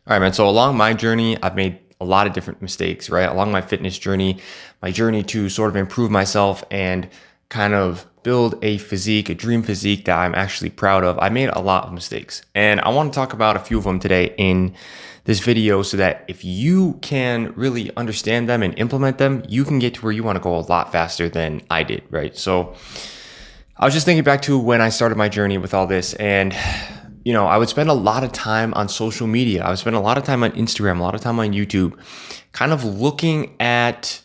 All right, man. So along my journey, I've made a lot of different mistakes, right? Along my fitness journey, my journey to sort of improve myself and kind of build a physique, a dream physique that I'm actually proud of. I made a lot of mistakes, and I want to talk about a few of them today in this video so that if you can really understand them and implement them, you can get to where you want to go a lot faster than I did, right? So I was just thinking back to when I started my journey with all this, and I would spend a lot of time on social media. I would spend a lot of time on Instagram, a lot of time on YouTube, kind of looking at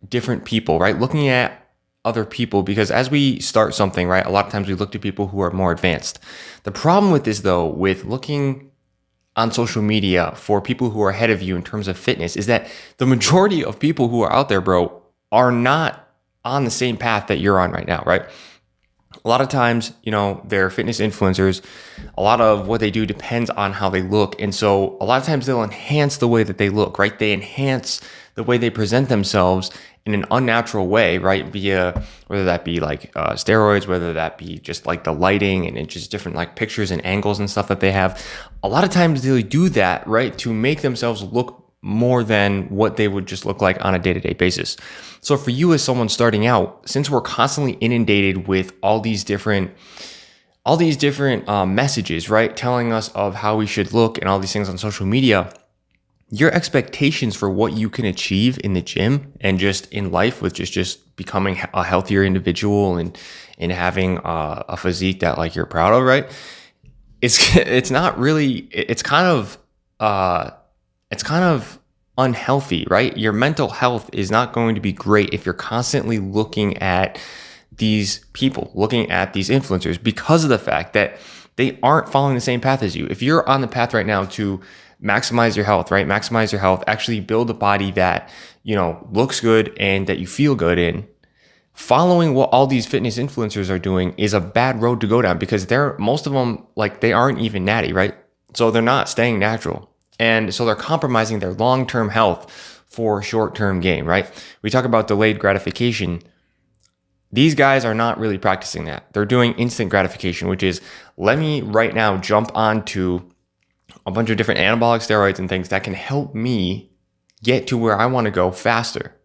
different people, right? Looking at other people, because as we start something, right, a lot of times we look to people who are more advanced. The problem with this, though, with looking on social media for people who are ahead of you in terms of fitness, is that the majority of people who are out there, bro, are not on the same path that you're on right now, right? A lot of times, they're fitness influencers. A lot of what they do depends on how they look. And so a lot of times they'll enhance the way that they look, right? They enhance the way they present themselves in an unnatural way, right? Via, whether that be like steroids, whether that be just like the lighting and just different like pictures and angles and stuff that they have. A lot of times they do that, right? To make themselves look more than what they would just look like on a day-to-day basis. So for you as someone starting out, since we're constantly inundated with all these different messages, right, telling us of how we should look and all these things on social media, your expectations for what you can achieve in the gym and just in life with just becoming a healthier individual and having a physique that like you're proud of, right? It's not really. It's kind of unhealthy, right? Your mental health is not going to be great if you're constantly looking at these people, looking at these influencers, because of the fact that they aren't following the same path as you. If you're on the path right now to maximize your health, right? Maximize your health, actually build a body that, looks good and that you feel good in. Following what all these fitness influencers are doing is a bad road to go down, because most of them, like, they aren't even natty, right? So they're not staying natural. And so they're compromising their long-term health for short-term gain, right? We talk about delayed gratification. These guys are not really practicing that. They're doing instant gratification, which is, let me right now jump onto a bunch of different anabolic steroids and things that can help me get to where I want to go faster.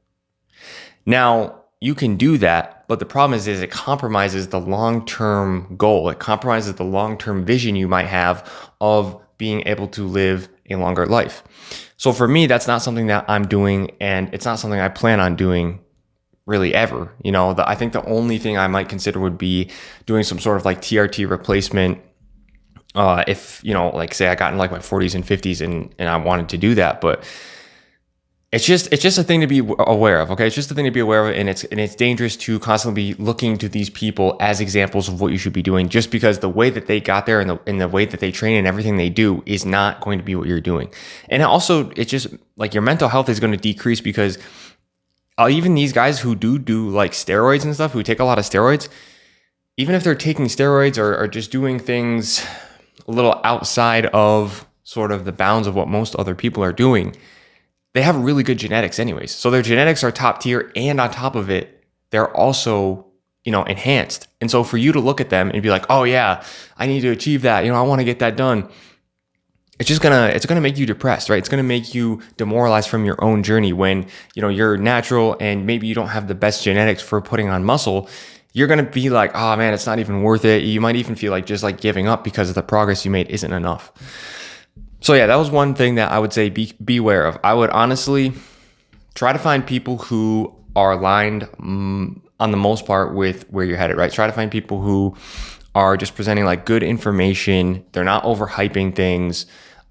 Now, you can do that, but the problem is it compromises the long-term goal. It compromises the long-term vision you might have of being able to live a longer life. So for me, that's not something that I'm doing, and it's not something I plan on doing really ever. I think the only thing I might consider would be doing some sort of like TRT replacement. If, like say I got in like my 40s and 50s and I wanted to do that, but it's just a thing to be aware of. Okay. It's just a thing to be aware of. And it's dangerous to constantly be looking to these people as examples of what you should be doing, just because the way that they got there and the way that they train and everything they do is not going to be what you're doing. And also, it's just like your mental health is going to decrease, because even these guys who do like steroids and stuff, who take a lot of steroids, even if they're taking steroids or just doing things a little outside of sort of the bounds of what most other people are doing, they have really good genetics anyways. So their genetics are top tier, and on top of it, they're also, enhanced. And so for you to look at them and be like, oh yeah, I need to achieve that, I want to get that done, it's gonna make you depressed, right? It's gonna make you demoralized from your own journey when, you're natural and maybe you don't have the best genetics for putting on muscle. You're going to be like, oh man, it's not even worth it. You might even feel like just like giving up because the progress you made isn't enough. So yeah, that was one thing that I would say beware of. I would honestly try to find people who are aligned on the most part with where you're headed, right? Try to find people who are just presenting like good information. They're not overhyping things.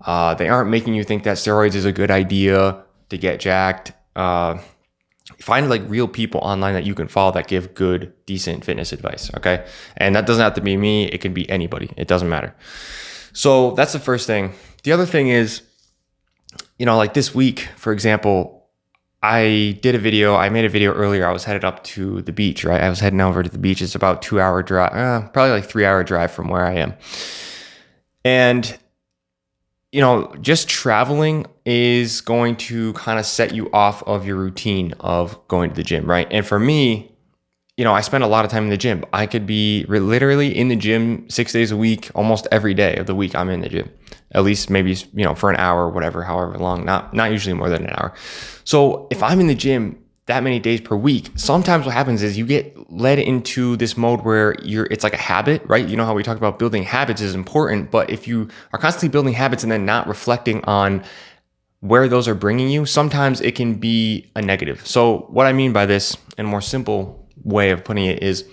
They aren't making you think that steroids is a good idea to get jacked. Find like real people online that you can follow that give good, decent fitness advice, okay? And that doesn't have to be me. It can be anybody. It doesn't matter. So that's the first thing. The other thing is, like this week, for example, I made a video earlier. I was headed up to the beach, right? I was heading over to the beach. It's about 2-hour drive, probably like 3-hour drive from where I am. And just traveling is going to kind of set you off of your routine of going to the gym, right? And for me, I spend a lot of time in the gym. I could be literally in the gym 6 days a week, almost every day of the week I'm in the gym. At least maybe, for an hour or whatever, however long, not usually more than an hour. So if I'm in the gym that many days per week, sometimes what happens is you get led into this mode where it's like a habit, right? You know how we talked about building habits is important, but if you are constantly building habits and then not reflecting on where those are bringing you, sometimes it can be a negative. So what I mean by this, in a more simple way of putting it, is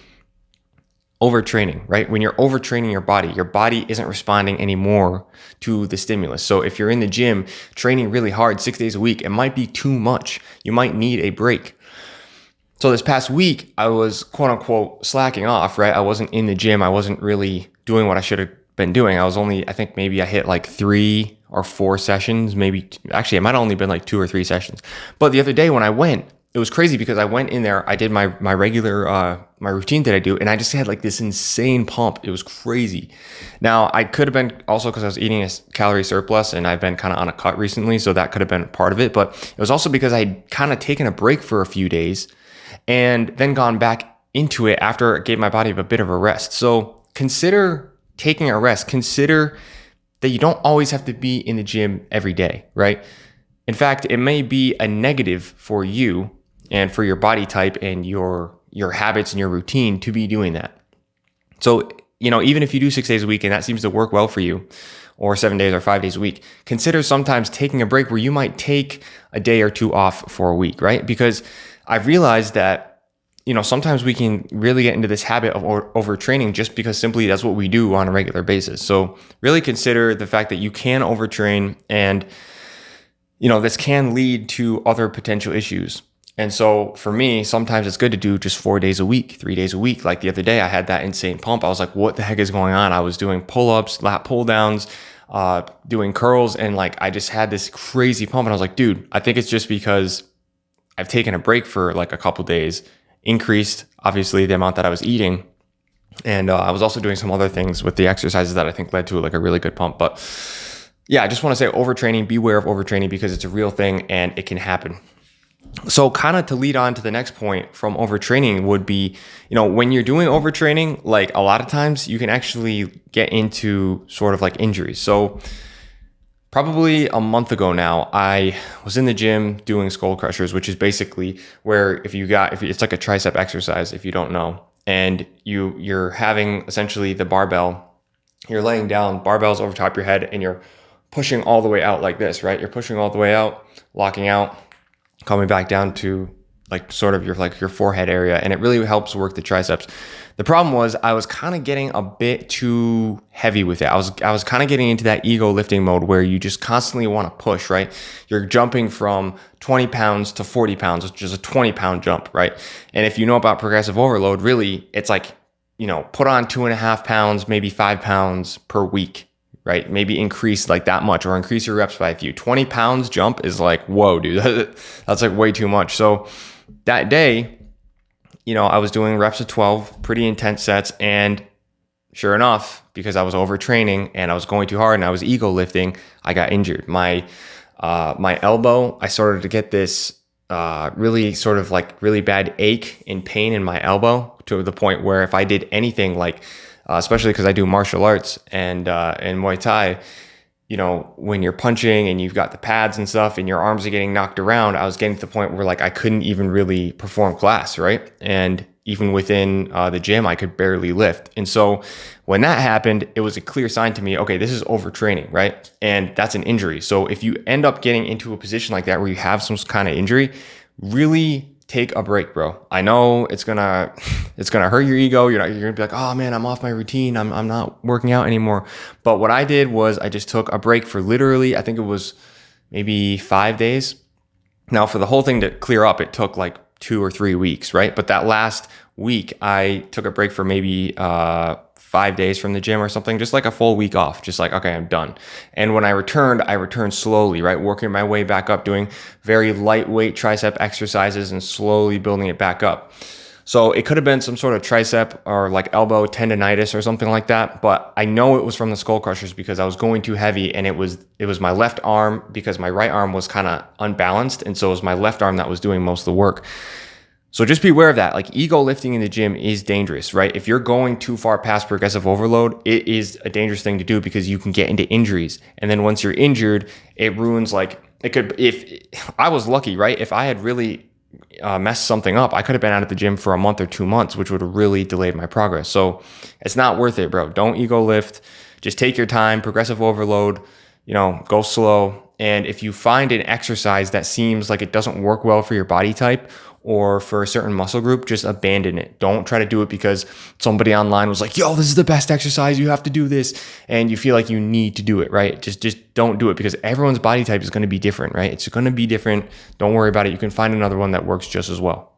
overtraining, right? When you're overtraining your body isn't responding anymore to the stimulus. So if you're in the gym training really hard 6 days a week, it might be too much. You might need a break. So this past week, I was quote unquote slacking off, right? I wasn't in the gym. I wasn't really doing what I should have been doing. I think maybe I hit like 3 or 4 sessions, actually it might have only been like 2 or 3 sessions. But the other day when I went, it was crazy because I went in there, I did my regular, my routine that I do, and I just had like this insane pump. It was crazy. Now I could have been also because I was eating a calorie surplus and I've been kind of on a cut recently. So that could have been part of it, but it was also because I had kind of taken a break for a few days and then gone back into it after it gave my body a bit of a rest. So consider taking a rest. Consider that you don't always have to be in the gym every day, right? In fact, it may be a negative for you and for your body type and your habits and your routine to be doing that. So, even if you do 6 days a week and that seems to work well for you, or 7 days or 5 days a week, consider sometimes taking a break where you might take a day or two off for a week, right? Because I've realized that sometimes we can really get into this habit of overtraining just because simply that's what we do on a regular basis. So really consider the fact that you can overtrain and, this can lead to other potential issues. And so for me, sometimes it's good to do just 4 days a week, 3 days a week. Like the other day, I had that insane pump. I was like, what the heck is going on? I was doing pull-ups, lat pull downs, doing curls. And like, I just had this crazy pump. And I was like, dude, I think it's just because I've taken a break for like a couple days, increased obviously the amount that I was eating. And I was also doing some other things with the exercises that I think led to like a really good pump. But yeah, I just want to say overtraining, beware of overtraining because it's a real thing and it can happen. So kind of to lead on to the next point from overtraining would be, when you're doing overtraining, like a lot of times you can actually get into sort of like injuries. So probably a month ago now, I was in the gym doing skull crushers, which is basically where if it's like a tricep exercise, if you don't know, and you're having essentially the barbell, you're laying down, barbell's over top your head, and you're pushing all the way out like this, right? You're pushing all the way out, locking out, coming back down to like sort of your forehead area, and it really helps work the triceps. The problem was I was kind of getting a bit too heavy with it. I was kind of getting into that ego lifting mode where you just constantly want to push, right? You're jumping from 20 pounds to 40 pounds, which is a 20-pound jump, right? And if you know about progressive overload, really, it's like, put on 2.5 pounds, maybe 5 pounds per week, right? Maybe increase like that much or increase your reps by a few. 20 pounds jump is like, whoa, dude, that's like way too much. So that day, I was doing reps of 12, pretty intense sets. And sure enough, because I was overtraining and I was going too hard and I was ego lifting, I got injured. My elbow, I started to get this really bad ache and pain in my elbow to the point where if I did anything like, especially because I do martial arts and Muay Thai, when you're punching and you've got the pads and stuff and your arms are getting knocked around, I was getting to the point where like I couldn't even really perform class, right? And even within the gym, I could barely lift. And so when that happened, it was a clear sign to me, okay, this is overtraining, right? And that's an injury. So if you end up getting into a position like that where you have some kind of injury, really take a break, bro. I know it's gonna hurt your ego. You're gonna be like, oh man, I'm off my routine. I'm not working out anymore. But what I did was I just took a break for literally, I think it was maybe 5 days. Now for the whole thing to clear up, it took like 2 or 3 weeks, right? But that last week, I took a break for maybe 5 days from the gym or something, just like a full week off, just like, okay, I'm done. And when I returned slowly, right? Working my way back up, doing very lightweight tricep exercises and slowly building it back up. So it could have been some sort of tricep or like elbow tendonitis or something like that. But I know it was from the skull crushers because I was going too heavy and it was my left arm because my right arm was kind of unbalanced. And so it was my left arm that was doing most of the work. So just be aware of that. Like ego lifting in the gym is dangerous, right? If you're going too far past progressive overload, it is a dangerous thing to do because you can get into injuries. And then once you're injured, it ruins like it could, if I was lucky, right? If I had really messed something up, I could have been out of the gym for a month or 2 months, which would have really delayed my progress. So it's not worth it, bro. Don't ego lift. Just take your time, progressive overload, go slow. And if you find an exercise that seems like it doesn't work well for your body type or for a certain muscle group, just abandon it. Don't try to do it because somebody online was like, yo, this is the best exercise. You have to do this. And you feel like you need to do it, right? Just don't do it because everyone's body type is going to be different, right? It's going to be different. Don't worry about it. You can find another one that works just as well.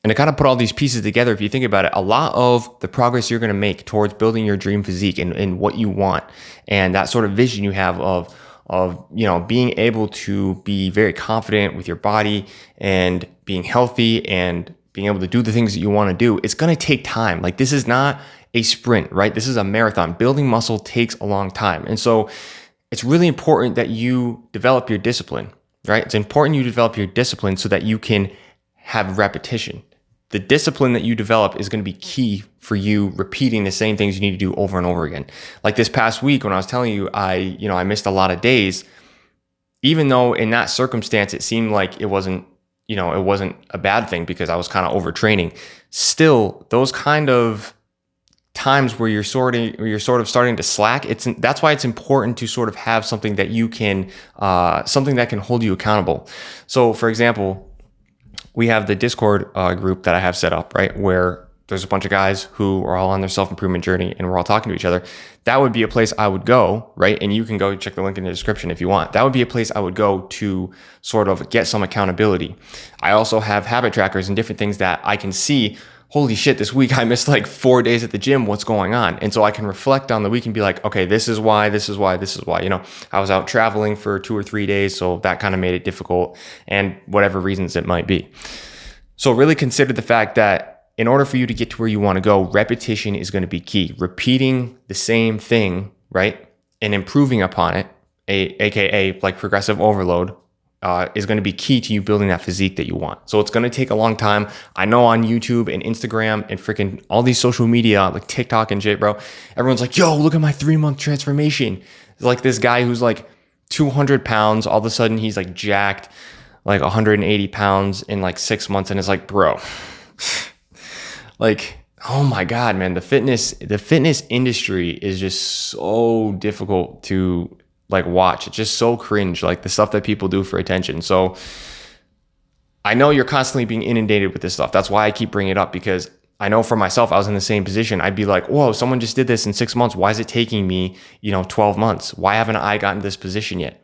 And to kind of put all these pieces together, if you think about it, a lot of the progress you're going to make towards building your dream physique and what you want and that sort of vision you have of being able to be very confident with your body and being healthy and being able to do the things that you want to do, it's going to take time. Like this is not a sprint, right? This is a marathon. Building muscle takes a long time. And so it's really important that you develop your discipline, right? It's important you develop your discipline so that you can have repetition. The discipline that you develop is going to be key for you repeating the same things you need to do over and over again. Like this past week when I was telling you, I missed a lot of days, even though in that circumstance, it seemed like it wasn't a bad thing because I was kind of overtraining. Still, those kind of times where you're sort of starting to slack, that's why it's important to sort of have something that you can, something that can hold you accountable. So for example, we have the Discord group that I have set up, right? Where there's a bunch of guys who are all on their self-improvement journey and we're all talking to each other. That would be a place I would go, right? And you can go check the link in the description if you want. That would be a place I would go to sort of get some accountability. I also have habit trackers and different things that I can see, holy shit, this week I missed like 4 days at the gym. What's going on? And so I can reflect on the week and be like, okay, this is why. I was out traveling for 2 or 3 days. So that kind of made it difficult and whatever reasons it might be. So really consider the fact that in order for you to get to where you want to go, repetition is going to be key. Repeating the same thing, right? And improving upon it, aka like progressive overload, is going to be key to you building that physique that you want. So it's going to take a long time. I know on YouTube and Instagram and freaking all these social media, like TikTok and shit, bro, everyone's like, yo, look at my 3-month transformation. It's like this guy who's like 200 pounds. All of a sudden he's like jacked, like 180 pounds in like 6 months. And it's like, bro, like, oh my God, man, the fitness industry is just so difficult to like watch. It's just so cringe, like the stuff that people do for attention. So I know you're constantly being inundated with this stuff. That's why I keep bringing it up, because I know for myself, I was in the same position. I'd be like, whoa, someone just did this in 6 months. Why is it taking me, 12 months? Why haven't I gotten to this position yet?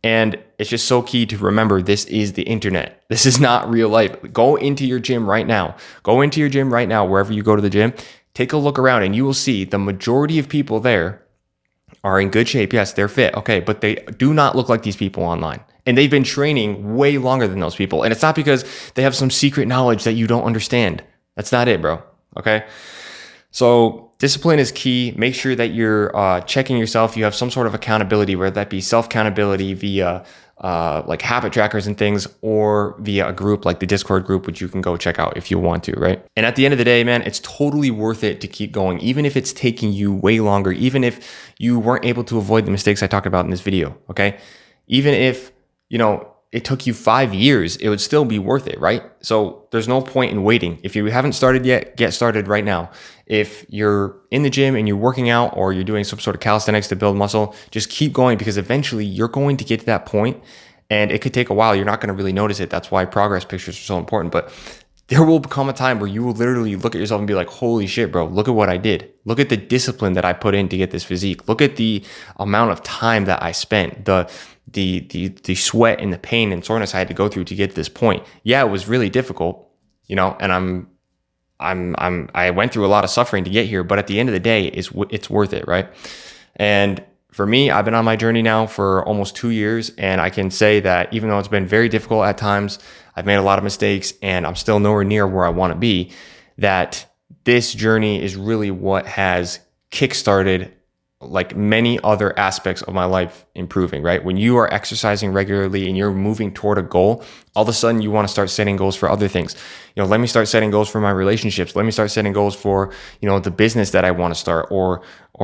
And it's just so key to remember, this is the internet. This is not real life. Go into your gym right now. Wherever you go to the gym. Take a look around and you will see the majority of people there are in good shape. Yes, they're fit. Okay, but they do not look like these people online. And they've been training way longer than those people. And it's not because they have some secret knowledge that you don't understand. That's not it, bro. Okay? So discipline is key. Make sure that you're checking yourself. You have some sort of accountability, whether that be self-accountability via like habit trackers and things, or via a group like the Discord group, which you can go check out if you want to, right? And at the end of the day, man, it's totally worth it to keep going, even if it's taking you way longer, even if you weren't able to avoid the mistakes I talked about in this video, okay? Even if, it took you 5 years, it would still be worth it, right? So there's no point in waiting. If you haven't started yet, get started right now. If you're in the gym and you're working out or you're doing some sort of calisthenics to build muscle, just keep going, because eventually you're going to get to that point, and it could take a while. You're not going to really notice it. That's why progress pictures are so important. But there will come a time where you will literally look at yourself and be like, holy shit, bro, look at what I did. Look at the discipline that I put in to get this physique. Look at the amount of time that I spent, the sweat and the pain and soreness I had to go through to get to this point. Yeah, it was really difficult, and I went through a lot of suffering to get here, but at the end of the day, it's worth it, right? And for me, I've been on my journey now for almost 2 years, and I can say that even though it's been very difficult at times, I've made a lot of mistakes, and I'm still nowhere near where I want to be, that this journey is really what has kickstarted like many other aspects of my life improving, right? When you are exercising regularly and you're moving toward a goal, all of a sudden you want to start setting goals for other things. Let me start setting goals for my relationships. Let me start setting goals for, the business that I want to start, or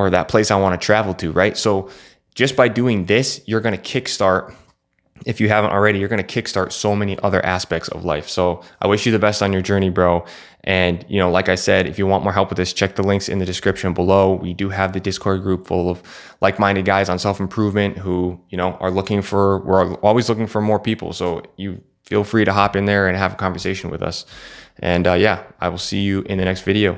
that place I want to travel to, right? So just by doing this, you're going to kickstart, if you haven't already, you're going to kickstart so many other aspects of life. So I wish you the best on your journey, bro. And, like I said, if you want more help with this, check the links in the description below. We do have the Discord group full of like-minded guys on self-improvement who, we're always looking for more people. So you feel free to hop in there and have a conversation with us. And I will see you in the next video.